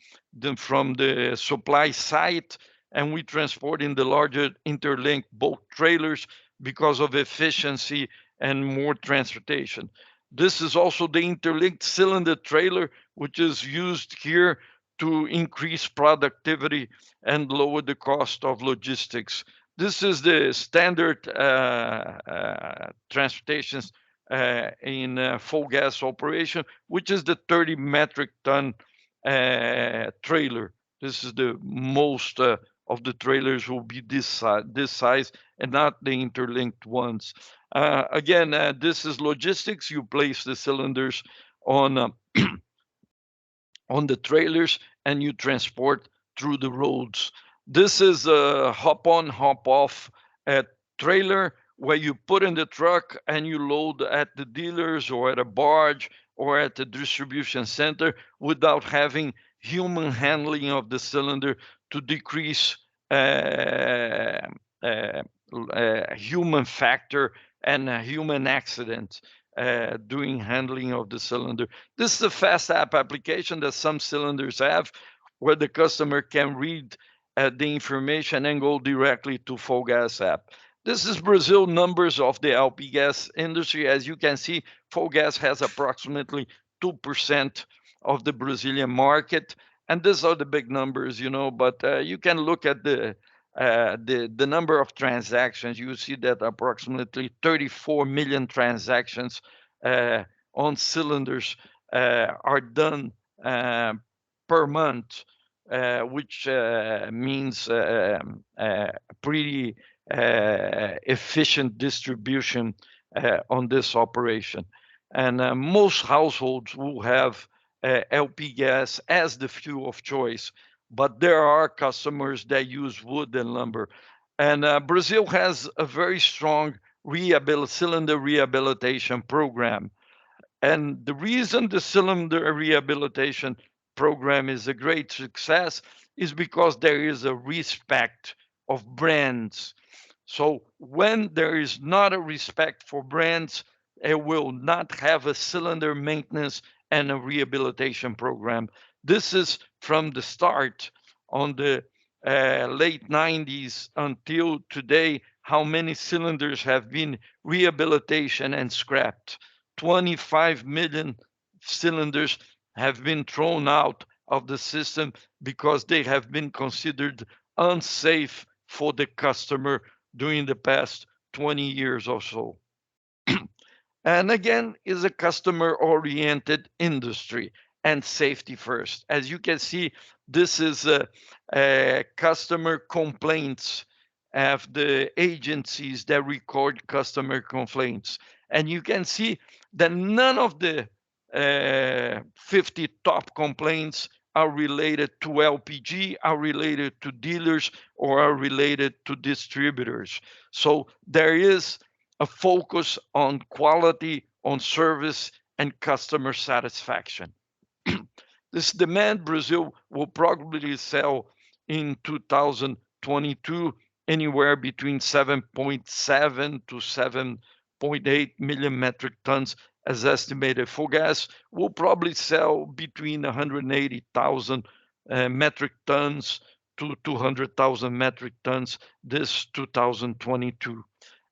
supply site, and we transport in the larger interlinked bulk trailers because of efficiency and more transportation. This is also the interlinked cylinder trailer, which is used here to increase productivity and lower the cost of logistics. This is the standard transportations in full gas operation, which is the 30 metric ton trailer. This is the most of the trailers will be this size and not the interlinked ones. Again, this is logistics. You place the cylinders on on the trailers and you transport through the roads. This is a hop-on, hop-off trailer where you put in the truck and you load at the dealers or at a barge or at the distribution center without having human handling of the cylinder to decrease human factor and human accident doing handling of the cylinder. This is a fast app application that some cylinders have where the customer can read the information and go directly to full gas app. This is Brazil numbers of the LP gas industry. As you can see, Fulgas has approximately 2% of the Brazilian market. And these are the big numbers, but you can look at the number of transactions. You see that approximately 34 million transactions on cylinders are done per month, which means pretty efficient distribution on this operation. And most households will have LP gas as the fuel of choice, but there are customers that use wood and lumber. And Brazil has a very strong cylinder rehabilitation program. And the reason the cylinder rehabilitation program is a great success is because there is a respect of brands. So when there is not a respect for brands, it will not have a cylinder maintenance and a rehabilitation program. This is from the start on the late 90s until today, how many cylinders have been rehabilitation and scrapped. 25 million cylinders have been thrown out of the system because they have been considered unsafe for the customer during the past 20 years or so. And again, is a customer-oriented industry and safety first. As you can see, this is customer complaints of the agencies that record customer complaints. And you can see that none of the 50 top complaints are related to LPG, are related to dealers, or are related to distributors. So there is a focus on quality, on service, and customer satisfaction. This demand Brazil will probably sell in 2022 anywhere between 7.7 to 7.8 million metric tons as estimated. For gas, will probably sell between 180,000 metric tons to 200,000 metric tons this 2022,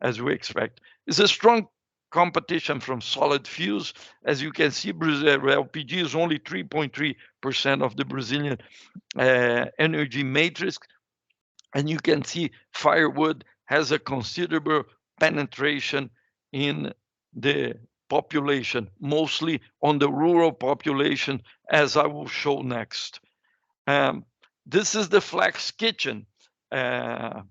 as we expect. It's a strong competition from solid fuels. As you can see, LPG is only 3.3% of the Brazilian energy matrix. And you can see firewood has a considerable penetration in the population, mostly on the rural population, as I will show next. This is the flex kitchen. A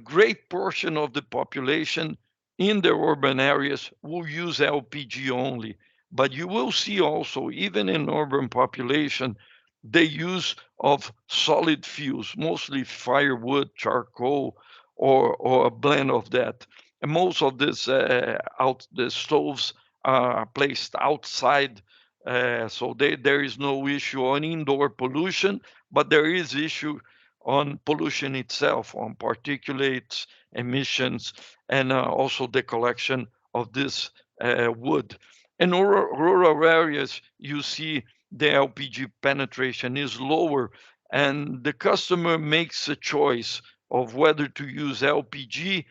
great portion of the population in the urban areas will use LPG only. But you will see also, even in urban population, the use of solid fuels, mostly firewood, charcoal, or a blend of that. And most of this the stoves are placed outside, so there is no issue on indoor pollution, but there is issue on pollution itself, on particulates, emissions, and also the collection of this wood. In rural areas, you see the LPG penetration is lower, and the customer makes a choice of whether to use LPG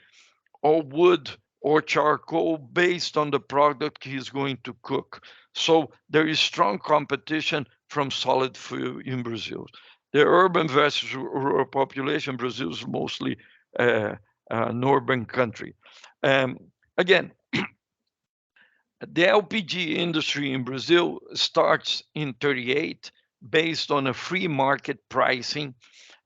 or wood or charcoal based on the product he's going to cook. So there is strong competition from solid fuel in Brazil. The urban versus rural population, Brazil is mostly an urban country. Again, the LPG industry in Brazil starts in 38 based on a free market pricing,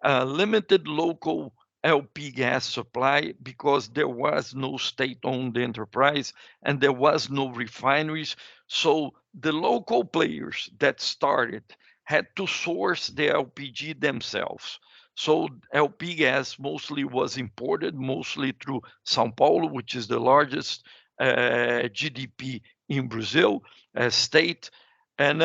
limited local LP gas supply because there was no state-owned enterprise and there was no refineries. So the local players that started had to source the LPG themselves. So LP gas mostly was imported, mostly through São Paulo, which is the largest GDP in Brazil state. And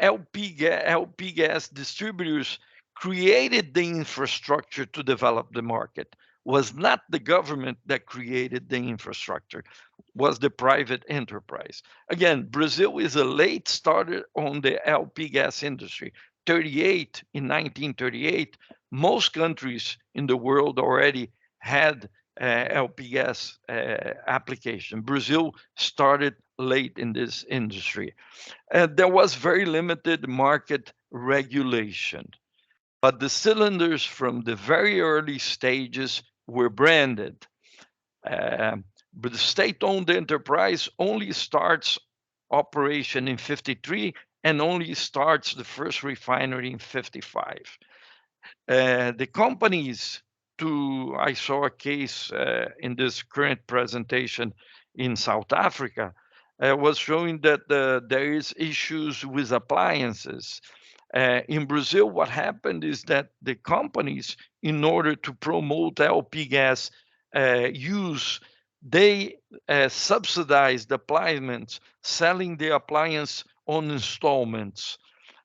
LP gas distributors created the infrastructure to develop the market. Was not the government that created the infrastructure, was the private enterprise. Again, Brazil is a late starter on the LP gas industry. In 1938, most countries in the world already had LP gas application. Brazil started late in this industry. There was very limited market regulation, but the cylinders from the very early stages were branded. But the state-owned enterprise only starts operation in 53 and only starts the first refinery in 55. The companies I saw a case in this current presentation in South Africa was showing that there is issues with appliances. In Brazil, what happened is that the companies, in order to promote LP gas use, they subsidized appliances, selling the appliance on installments.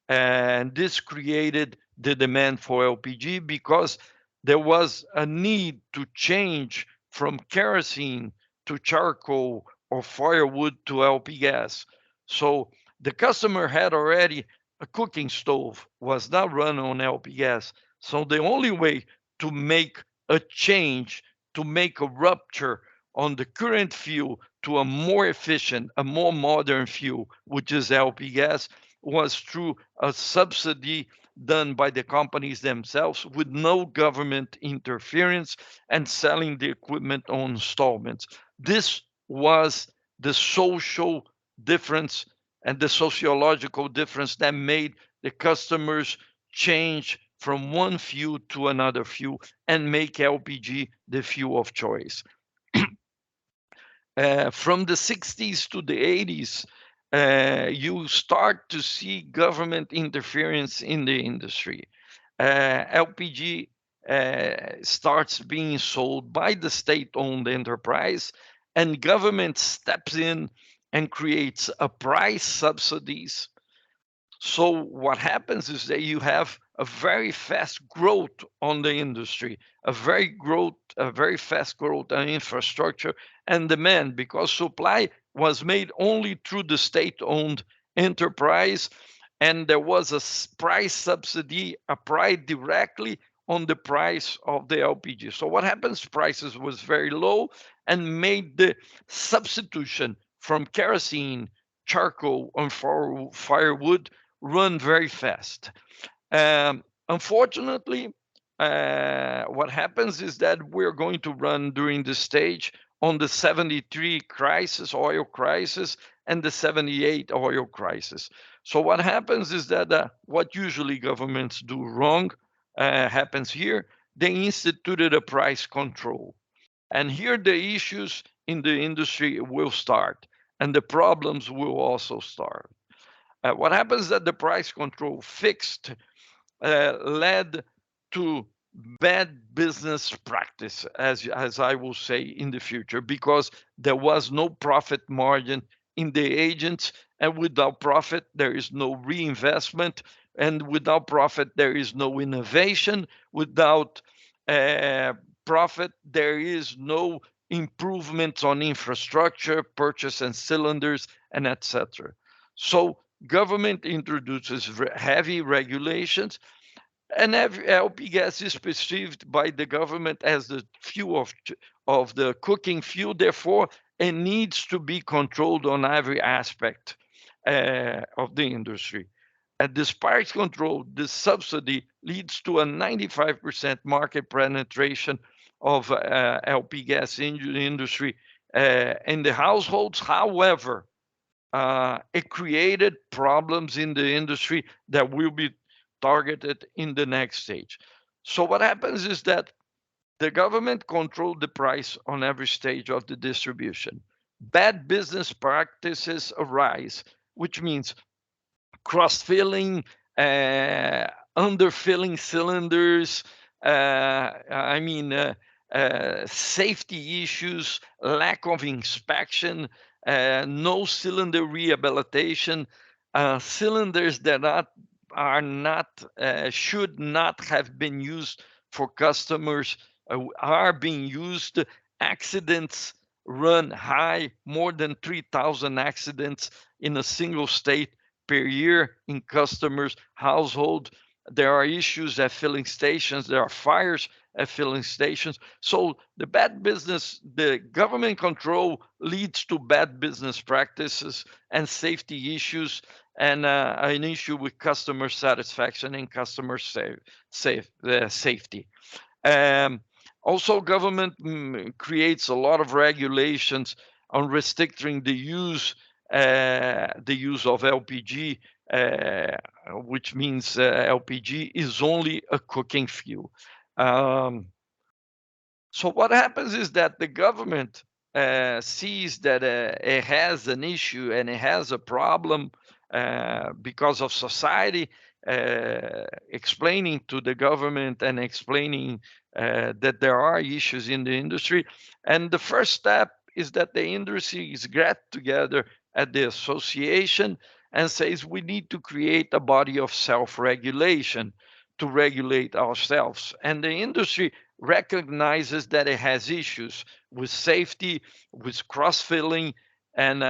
And this created the demand for LPG because there was a need to change from kerosene to charcoal or firewood to LP gas. So the customer had already a cooking stove, was not run on LP gas. So the only way to make a change, to make a rupture on the current fuel to a more efficient, a more modern fuel, which is LP gas, was through a subsidy done by the companies themselves with no government interference and selling the equipment on installments. This was the social difference and the sociological difference that made the customers change from one fuel to another fuel and make LPG the fuel of choice. From the 60s to the 80s, you start to see government interference in the industry. LPG starts being sold by the state-owned enterprise, and government steps in and creates a price subsidies. So what happens is that you have a very fast growth on the industry, a very fast growth on infrastructure and demand, because supply was made only through the state-owned enterprise, and there was a price subsidy applied directly on the price of the LPG. So what happens? Prices was very low and made the substitution from kerosene, charcoal, and firewood run very fast. Unfortunately, what happens is that we're going to run during this stage on the 73 crisis, oil crisis, and the 78 oil crisis. So what happens is that what usually governments do wrong happens here. They instituted a price control. And here the issues in the industry will start, and the problems will also start. What happens that the price control fixed led to bad business practice, as I will say in the future, because there was no profit margin in the agents, and without profit there is no reinvestment, and without profit there is no innovation. Without profit there is no improvements on infrastructure, purchase and cylinders, and etc. So government introduces heavy regulations, and LP gas is perceived by the government as the fuel of the cooking fuel. Therefore, it needs to be controlled on every aspect of the industry. At this price control, this subsidy leads to a 95% market penetration of LP gas industry in the households. However, it created problems in the industry that will be targeted in the next stage. So what happens is that the government controlled the price on every stage of the distribution. Bad business practices arise, which means cross-filling, underfilling cylinders, safety issues, lack of inspection, no cylinder rehabilitation, cylinders that should not have been used for customers are being used. Accidents run high, more than 3,000 accidents in a single state per year in customers' household. There are issues at filling stations. There are fires at filling stations. So the bad business, the government control leads to bad business practices and safety issues, and an issue with customer satisfaction and customer safety. Also, government creates a lot of regulations on restricting the use of LPG, which means LPG is only a cooking fuel. So what happens is that the government sees that it has an issue and it has a problem because of society explaining to the government and explaining that there are issues in the industry. And the first step is that the industry is get together at the association and says we need to create a body of self-regulation to regulate ourselves. And the industry recognizes that it has issues with safety, with cross-filling, and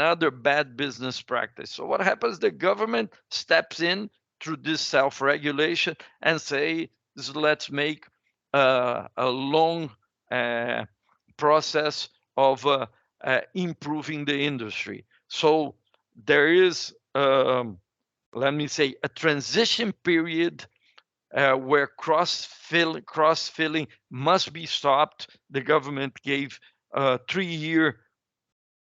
other bad business practice. So what happens? The government steps in through this self-regulation and say, let's make a long process of improving the industry. So there is, let me say, a transition period where cross-filling must be stopped. The government gave a 3-year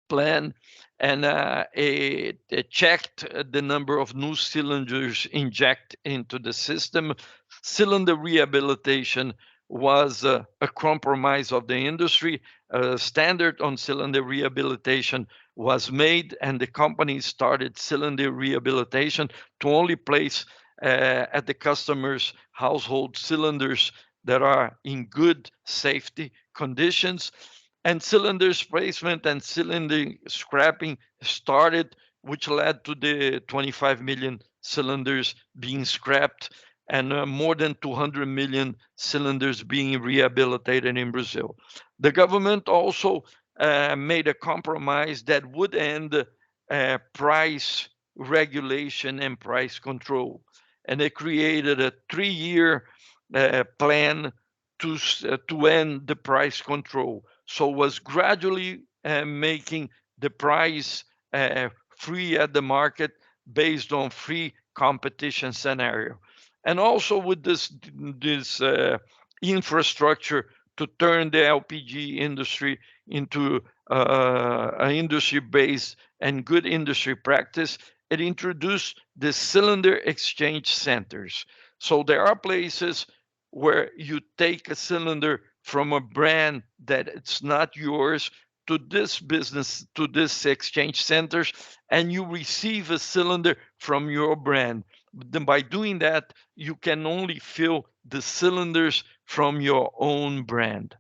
plan, and it checked the number of new cylinders inject into the system. Cylinder rehabilitation was a compromise of the industry. A standard on cylinder rehabilitation was made, and the company started cylinder rehabilitation to only place at the customer's household cylinders that are in good safety conditions. And cylinders placement and cylinder scrapping started, which led to the 25 million cylinders being scrapped and more than 200 million cylinders being rehabilitated in Brazil. The government also made a compromise that would end price regulation and price control. And they created a 3-year plan to end the price control. So was gradually making the price free at the market based on free competition scenario. And also with this infrastructure to turn the LPG industry into an industry based and good industry practice, it introduced the cylinder exchange centers. So there are places where you take a cylinder from a brand that it's not yours to this business, to this exchange centers, and you receive a cylinder from your brand. Then by doing that, you can only fill the cylinders from your own brand.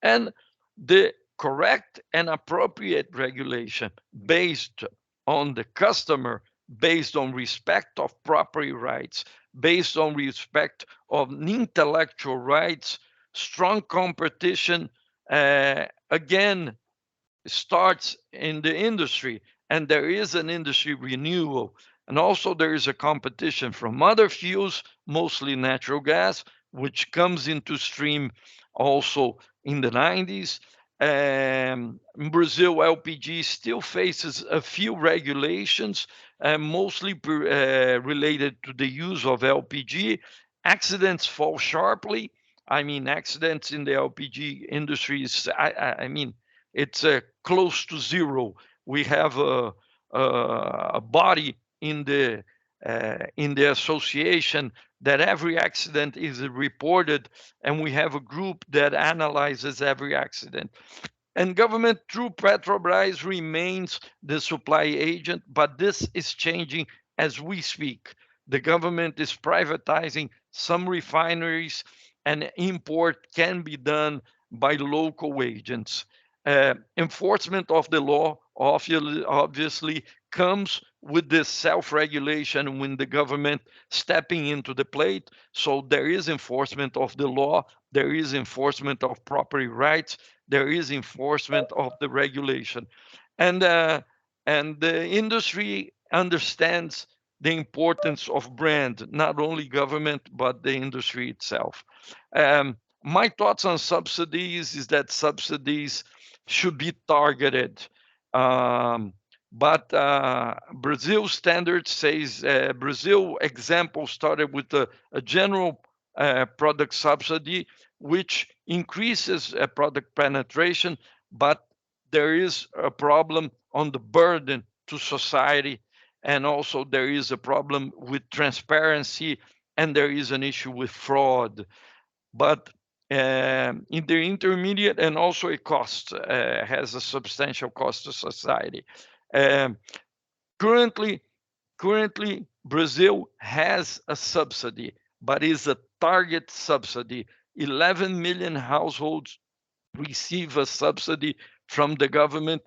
And the correct and appropriate regulation based on the customer, based on respect of property rights, based on respect of intellectual rights, strong competition, again, starts in the industry, and there is an industry renewal. And also there is a competition from other fuels, mostly natural gas, which comes into stream also in the 90s. Brazil LPG still faces a few regulations, mostly related to the use of LPG. Accidents fall sharply. I mean, accidents in the LPG industry is, I mean, it's close to zero. We have a body in the association that every accident is reported, and we have a group that analyzes every accident. And government through Petrobras remains the supply agent, but this is changing as we speak. The government is privatizing some refineries, and import can be done by local agents. Enforcement of the law obviously comes with this self-regulation when the government stepping into the plate. So there is enforcement of the law, there is enforcement of property rights, there is enforcement of the regulation, and the industry understands the importance of brand, not only government, but the industry itself. My thoughts on subsidies is that subsidies should be targeted. But Brazil standard says, Brazil example started with a general product subsidy, which increases product penetration, but there is a problem on the burden to society, and also there is a problem with transparency, and there is an issue with fraud. But in the intermediate, and also it costs, has a substantial cost to society. Um, currently, Brazil has a subsidy, but is a target subsidy. 11 million households receive a subsidy from the government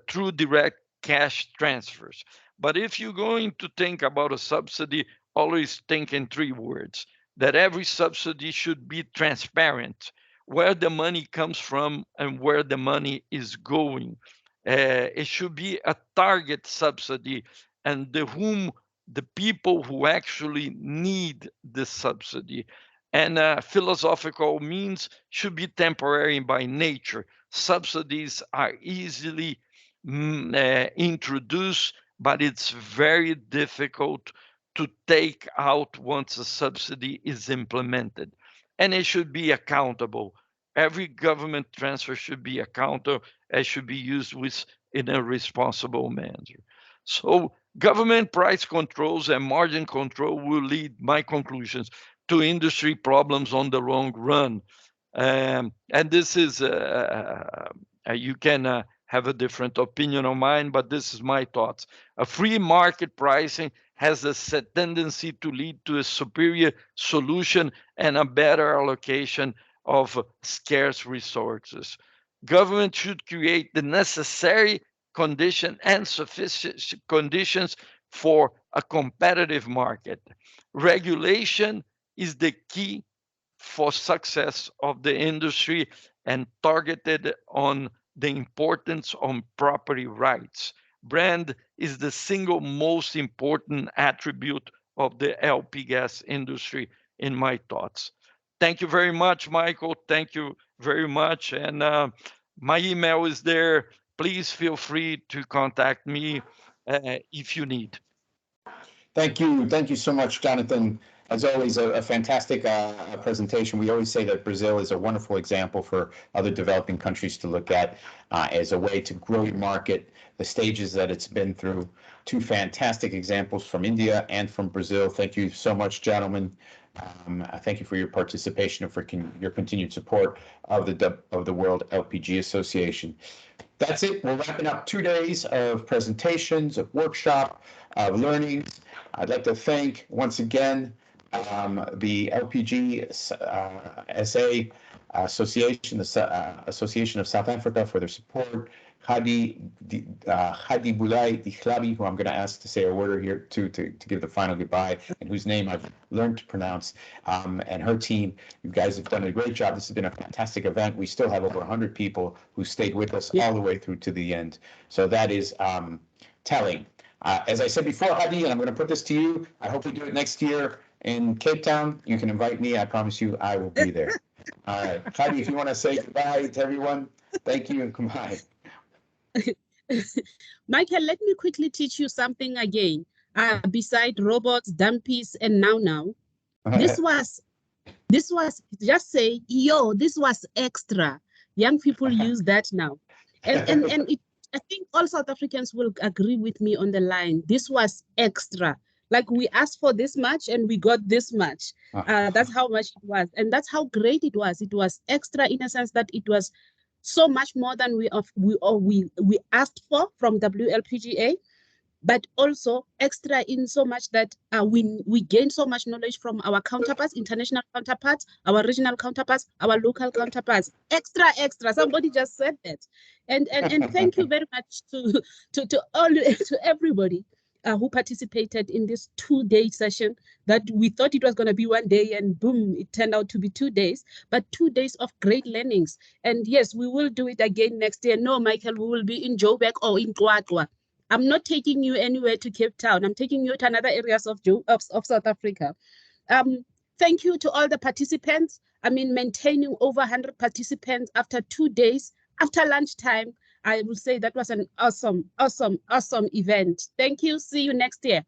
through direct cash transfers. But if you're going to think about a subsidy, always think in three words: that every subsidy should be transparent, where the money comes from and where the money is going. It should be a target subsidy, and the people who actually need the subsidy. And philosophical means should be temporary by nature. Subsidies are easily introduced, but it's very difficult to take out once a subsidy is implemented. And it should be accountable. Every government transfer should be accountable and should be used in a responsible manner. So government price controls and margin control will lead my conclusions to industry problems on the long run. And this is, you can have a different opinion on mine, but this is my thoughts. A free market pricing has a tendency to lead to a superior solution and a better allocation of scarce resources. Government should create the necessary condition and sufficient conditions for a competitive market. Regulation is the key for success of the industry and targeted on the importance on property rights. Brand is the single most important attribute of the LP gas industry, in my thoughts. Thank you very much, Michael. Thank you very much. And my email is there. Please feel free to contact me if you need. Thank you. Thank you so much, Jonathan. As always, a fantastic presentation. We always say that Brazil is a wonderful example for other developing countries to look at as a way to grow your market, the stages that it's been through. Two fantastic examples from India and from Brazil. Thank you so much, gentlemen. Thank you for your participation and for your continued support of the World LPG Association. That's it. We're wrapping up 2 days of presentations, of workshop, of learnings. I'd like to thank once again the LPG SA Association, the Association of South Africa, for their support. Hadi Bulai Dichlabi, who I'm going to ask to say a word here to give the final goodbye, and whose name I've learned to pronounce, and her team. You guys have done a great job. This has been a fantastic event. We still have over 100 people who stayed with us all the way through to the end. So that is telling. As I said before, Hadi, and I'm going to put this to you, I hope we do it next year in Cape Town. You can invite me. I promise you I will be there. All right. Hadi, if you want to say goodbye to everyone, thank you and goodbye. Michael, let me quickly teach you something again. Beside robots, dumpies, and now, this was just say, yo, this was extra. Young people use that now, and I think all South Africans will agree with me on the line. This was extra. Like, we asked for this much and we got this much. That's how much it was, and that's how great it was. It was extra in a sense that it was so much more than we asked for from WLPGA, but also extra in so much that we gain so much knowledge from our counterparts, international counterparts, our regional counterparts, our local counterparts. Extra. Somebody just said that, and thank you very much to everybody who participated in this 2-day session that we thought it was going to be 1 day, and boom, it turned out to be 2 days, but 2 days of great learnings. And yes, we will do it again next year. No, Michael, we will be in Joburg or in Kwakwa. I'm not taking you anywhere to Cape Town. I'm taking you to another areas of South Africa. Thank you to all the participants. I mean, maintaining over 100 participants after 2 days, after lunchtime, I will say that was an awesome event. Thank you. See you next year.